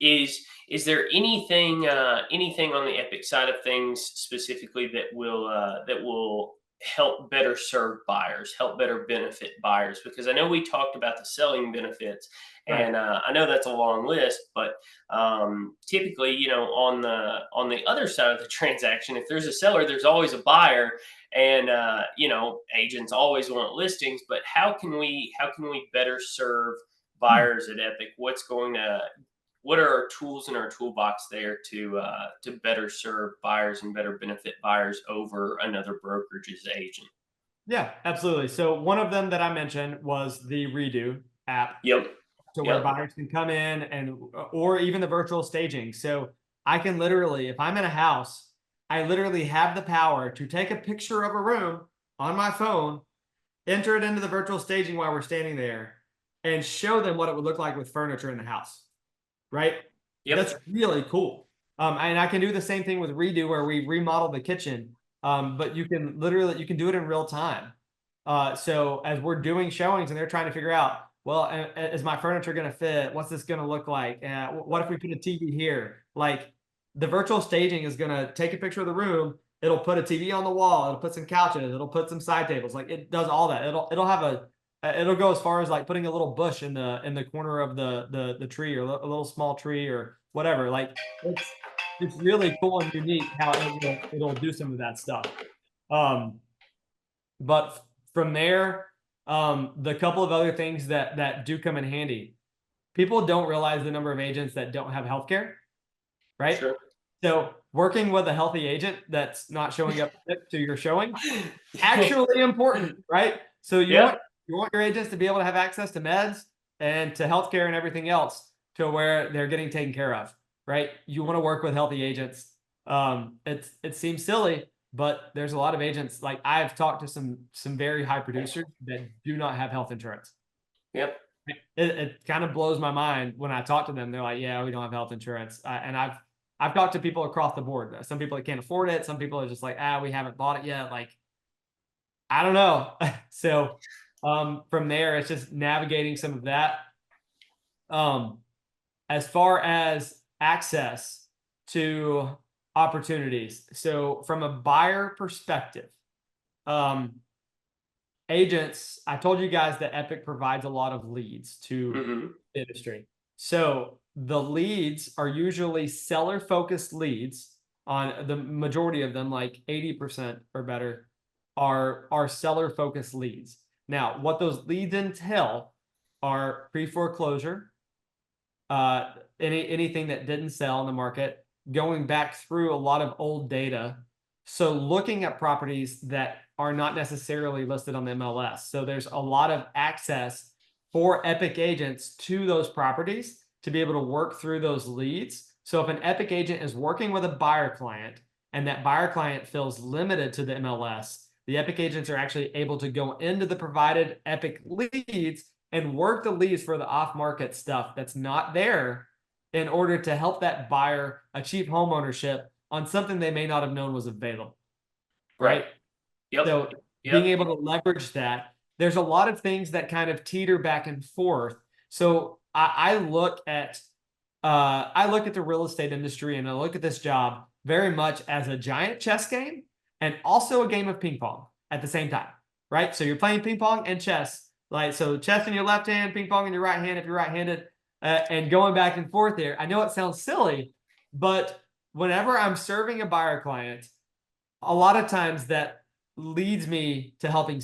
Is there anything on the Epic side of things specifically that will help better serve buyers, help better benefit buyers? Because I know we talked about the selling benefits, Right. and I know that's a long list, but typically, on the other side of the transaction, if there's a seller, there's always a buyer, and agents always want listings. But how can we better serve buyers at Epic? What are our tools in our toolbox there to better serve buyers and better benefit buyers over another brokerage's agent? Yeah, absolutely. So one of them that I mentioned was the Redo app, Yep. to where Yep. buyers can come in and or even the virtual staging. So I can literally, if I'm in a house, I literally have the power to take a picture of a room on my phone, enter it into the virtual staging while we're standing there, and show them what it would look like with furniture in the house. Right? That's Yep. really cool. And I can do the same thing with Redo, where we remodel the kitchen. But you can do it in real time. So as we're doing showings and they're trying to figure out, well, is my furniture going to fit? What's this going to look like? What if we put a TV here? Like, the virtual staging is going to take a picture of the room. It'll put a TV on the wall. It'll put some couches. It'll put some side tables. Like, it does all that. It'll go as far as like putting a little bush in the corner of the tree, or a little small tree or whatever. Like, it's really cool and unique how it'll do some of that stuff. Um, but from there, the couple of other things that do come in handy. People don't realize the number of agents that don't have healthcare, right? Sure. So working with a healthy agent that's not showing up to your showing, actually important, right? So you Yep. want you want your agents to be able to have access to meds and to healthcare and everything else, to where they're getting taken care of, right? You want to work with healthy agents. It seems silly, but there's a lot of agents. Like, I've talked to some very high producers that do not have health insurance. Yep. It kind of blows my mind when I talk to them. They're like, "Yeah, we don't have health insurance," and I've talked to people across the board. Some people that can't afford it. Some people are just like, "Ah, we haven't bought it yet." Like, I don't know. So from there, it's just navigating some of that. Um, as far as access to opportunities. So from a buyer perspective, um, agents, I told you guys that Epique provides a lot of leads to Mm-hmm. the industry. So the leads are usually seller focused leads. On the majority of them, like 80% or better, are seller focused leads. Now, what those leads entail are pre-foreclosure, anything that didn't sell in the market, going back through a lot of old data. So looking at properties that are not necessarily listed on the MLS. So there's a lot of access for Epique agents to those properties to be able to work through those leads. So if an Epique agent is working with a buyer client and that buyer client feels limited to the MLS, the Epique agents are actually able to go into the provided Epique leads and work the leads for the off-market stuff that's not there in order to help that buyer achieve home ownership on something they may not have known was available, Right. right? Yep. So being Yep. able to leverage that, there's a lot of things that kind of teeter back and forth. So I look at the real estate industry and I look at this job very much as a giant chess game and also a game of ping pong at the same time, right? So you're playing ping pong and chess, like so chess in your left hand, ping pong in your right hand if you're right-handed, and going back and forth there. I know it sounds silly, but whenever I'm serving a buyer client, a lot of times that leads me to helping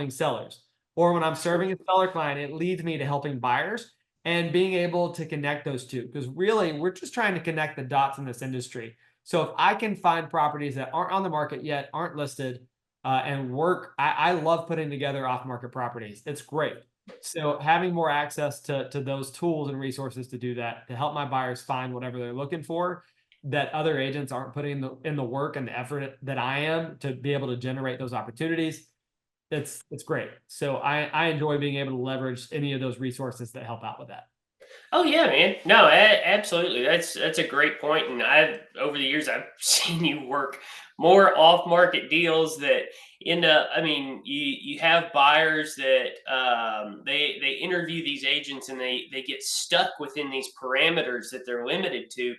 sellers, or when I'm Sure. serving a seller client, it leads me to helping buyers and being able to connect those two, because really we're just trying to connect the dots in this industry. So if I can find properties that aren't on the market yet, aren't listed, and work, I love putting together off-market properties. It's great. So having more access to those tools and resources to do that, to help my buyers find whatever they're looking for, that other agents aren't putting in the work and the effort that I am to be able to generate those opportunities. It's great. So I enjoy being able to leverage any of those resources that help out with that. Oh yeah, man. No, absolutely. That's a great point. And I've over the years I've seen you work more off market deals that end up. I mean, you have buyers that they interview these agents and they get stuck within these parameters that they're limited to,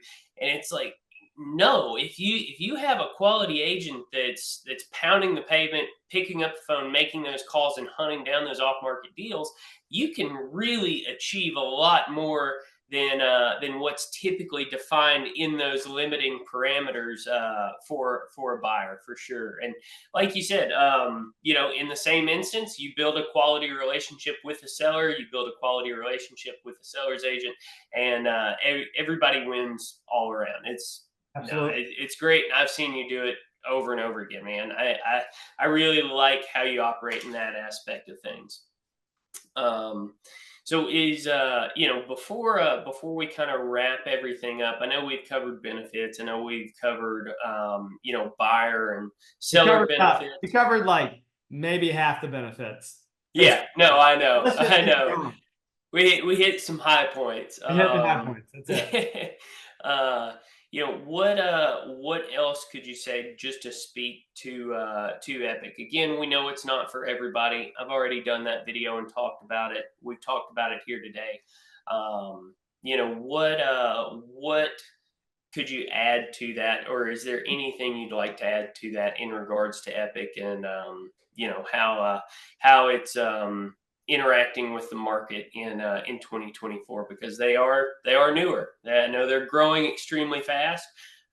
and it's like. No, if you have a quality agent that's pounding the pavement, picking up the phone, making those calls, and hunting down those off market deals, you can really achieve a lot more than what's typically defined in those limiting parameters for a buyer for sure. And like you said, in the same instance, you build a quality relationship with the seller, you build a quality relationship with the seller's agent, and everybody wins all around. Absolutely. It's great. I've seen you do it over and over again, man. I really like how you operate in that aspect of things. Um, so is before we kind of wrap everything up, I know we've covered benefits. I know we've covered buyer and We seller covered we benefits. covered like maybe half the benefits. It's Yeah, no, I know, let's just I keep know. going. We hit some high points. We hit the high points. That's it. Uh, what else could you say just to speak to Epic? Again, we know it's not for everybody. I've already done that video and talked about it. We've talked about it here today. What could you add to that, or is there anything you'd like to add to that in regards to Epic and how it's interacting with the market in 2024, because they are newer. I know they're growing extremely fast,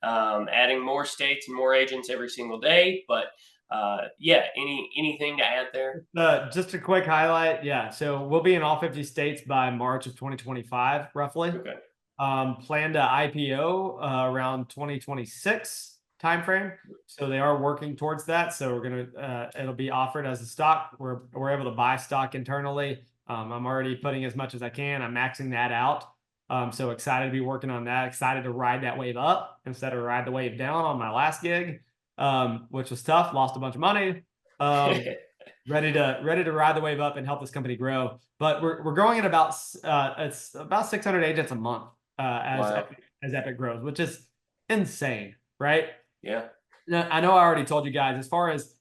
adding more states and more agents every single day. But yeah, anything to add there? Just a quick highlight. Yeah. So we'll be in all 50 states by March of 2025, roughly. Okay. Plan to IPO around 2026 timeframe. So they are working towards that. So it'll be offered as a stock. We're able to buy stock internally. I'm already putting as much as I can. I'm maxing that out. So excited to be working on that. Excited to ride that wave up instead of ride the wave down on my last gig, which was tough. Lost a bunch of money. Ready to ride the wave up and help this company grow. But we're growing at it's about 600 agents a month Wow. as Epique grows, which is insane, right? Yeah. Now, I know I already told you guys, as far as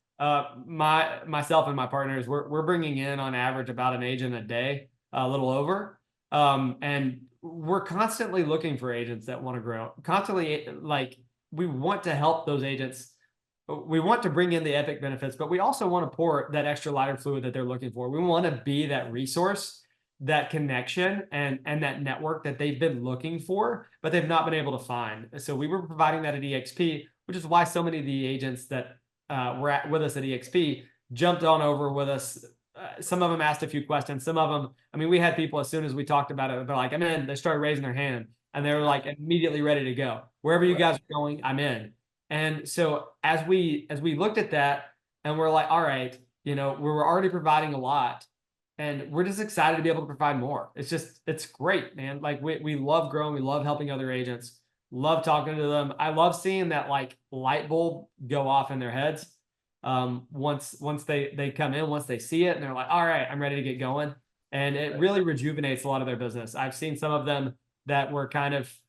myself and my partners, we're bringing in on average about an agent a day, a little over. And we're constantly looking for agents that want to grow. Constantly, like we want to help those agents. We want to bring in the Epique benefits, but we also want to pour that extra lighter fluid that they're looking for. We want to be that resource, that connection, and that network that they've been looking for, but they've not been able to find. So we were providing that at EXP, which is why so many of the agents that were with us at EXP jumped on over with us. Some of them asked a few questions. Some of them, I mean, we had people as soon as we talked about it, they're like, I'm in. They started raising their hand and they were like immediately ready to go. Wherever you guys are going, I'm in. And so as we looked at that and we're like, all right, we were already providing a lot and we're just excited to be able to provide more. It's great, man. Like we love growing. We love helping other agents, love talking to them. I love seeing that like light bulb go off in their heads. Once they come in, once they see it and they're like, all right, I'm ready to get going. And it really rejuvenates a lot of their business. I've seen some of them that were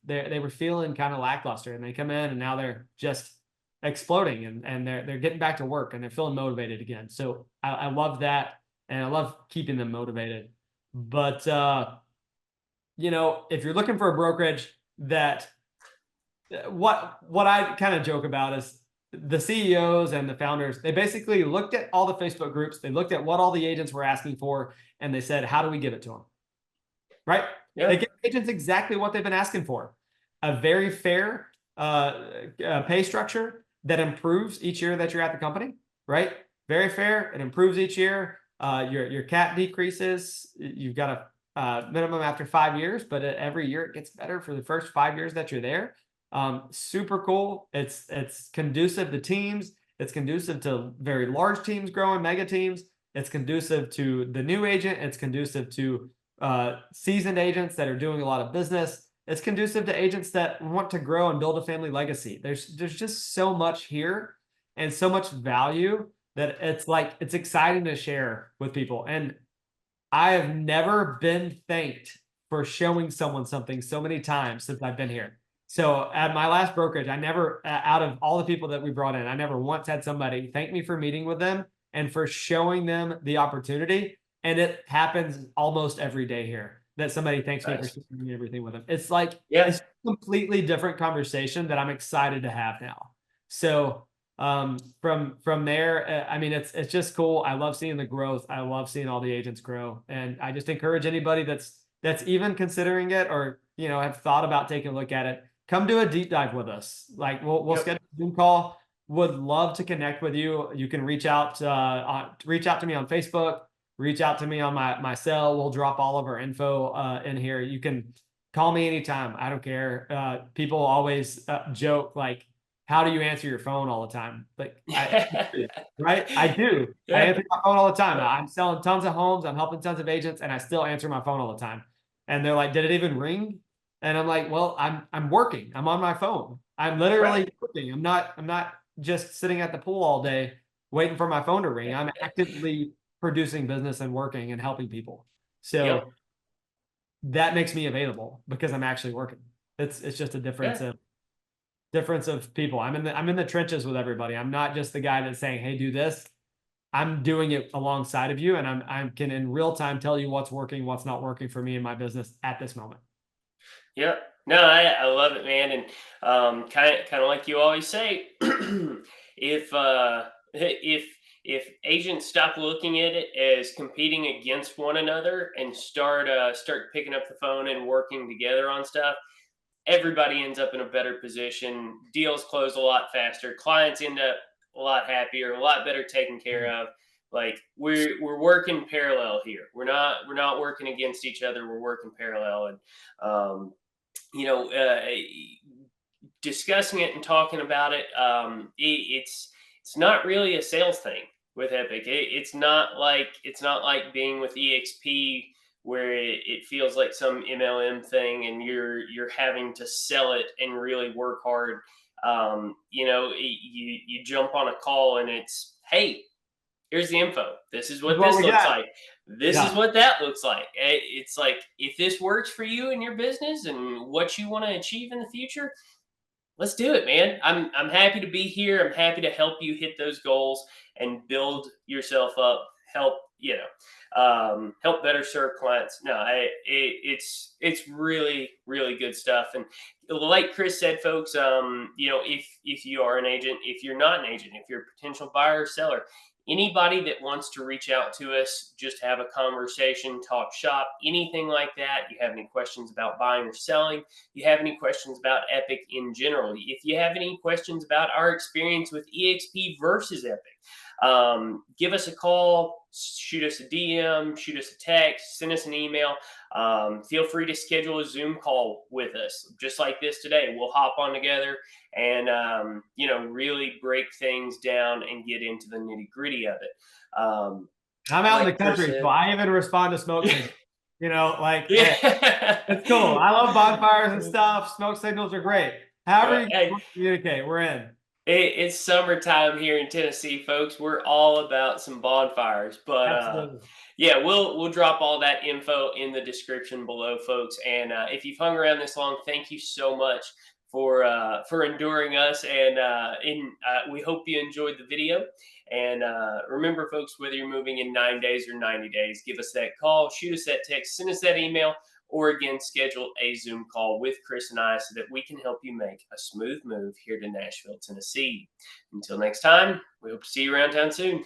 they were feeling kind of lackluster and they come in and now they're just exploding and they're getting back to work and they're feeling motivated again. So I love that and I love keeping them motivated. But if you're looking for a brokerage that what I kind of joke about is the CEOs and the founders, they basically looked at all the Facebook groups, they looked at what all the agents were asking for, and they said, how do we give it to them? Right? Yeah. They give agents exactly what they've been asking for. A very fair pay structure that improves each year that you're at the company, right? Very fair. It improves each year. Your cap decreases. You've got a minimum after 5 years, but every year it gets better for the first 5 years that you're there. Super cool. It's conducive to teams. It's conducive to very large teams growing, mega teams. It's conducive to the new agent. It's conducive to seasoned agents that are doing a lot of business. It's conducive to agents that want to grow and build a family legacy. There's just so much here and so much value that it's exciting to share with people. And I have never been thanked for showing someone something so many times since I've been here. So at my last brokerage, I never, out of all the people that we brought in, I never once had somebody thank me for meeting with them and for showing them the opportunity. And it happens almost every day here that somebody thanks me for sharing everything with them. It's like, it's a completely different conversation that I'm excited to have now. So from there, I mean, it's just cool. I love seeing the growth. I love seeing all the agents grow. And I just encourage anybody that's even considering it or, have thought about taking a look at it, come do a deep dive with us. Like we'll schedule a Zoom call. Would love to connect with you. You can reach out to me on Facebook, reach out to me on my cell. We'll drop all of our info in here. You can call me anytime. I don't care. People always joke like, how do you answer your phone all the time? Like, right? I do. I answer my phone all the time. I'm selling tons of homes. I'm helping tons of agents and I still answer my phone all the time. And they're like, did it even ring? And I'm like, well, I'm working. I'm on my phone. I'm literally working. I'm not just sitting at the pool all day waiting for my phone to ring. I'm actively producing business and working and helping people. So that makes me available because I'm actually working. It's just a difference of people. I'm in the trenches with everybody. I'm not just the guy that's saying, hey, do this. I'm doing it alongside of you and I can in real time tell you what's working, what's not working for me in my business at this moment. Yep. No, I love it, man. And kind of like you always say, if agents stop looking at it as competing against one another and start picking up the phone and working together on stuff, everybody ends up in a better position. Deals close a lot faster. Clients end up a lot happier, a lot better taken care of. Like we're working parallel here. We're not working against each other. We're working parallel. And you know, discussing it and talking about it, it's not really a sales thing with Epique. It's not like being with EXP where it feels like some MLM thing and you're having to sell it and really work hard. You jump on a call and it's, hey, here's the info. This is what this looks like. This is what that looks like. It's like, if this works for you in your business and what you want to achieve in the future, let's do it, man. I'm happy to be here. I'm happy to help you hit those goals and build yourself up, help help better serve clients. No, it's really really good stuff. And like Chris said, folks, if you are an agent, if you're not an agent, if you're a potential buyer or seller, anybody that wants to reach out to us, just have a conversation, talk shop, anything like that. You have any questions about buying or selling? You have any questions about Epique in general? If you have any questions about our experience with EXP versus Epique, give us a call, shoot us a DM, shoot us a text, send us an email. Feel free to schedule a Zoom call with us, just like this today. We'll hop on together and really break things down and get into the nitty gritty of it. I'm out in Like the Chris country, so said, I even respond to smoke signals. Hey, yeah, it's cool. I love bonfires and stuff. Smoke signals are great. However you hey, communicate, we're in. it's summertime here in Tennessee, folks. We're all about some bonfires, but Absolutely. yeah, we'll drop all that info in the description below, folks. And if you've hung around this long, thank you so much for enduring us. And we hope you enjoyed the video. And remember, folks, whether you're moving in 9 days or 90 days, give us that call, shoot us that text, send us that email, or again, schedule a Zoom call with Chris and I so that we can help you make a smooth move here to Nashville, Tennessee. Until next time, we hope to see you around town soon.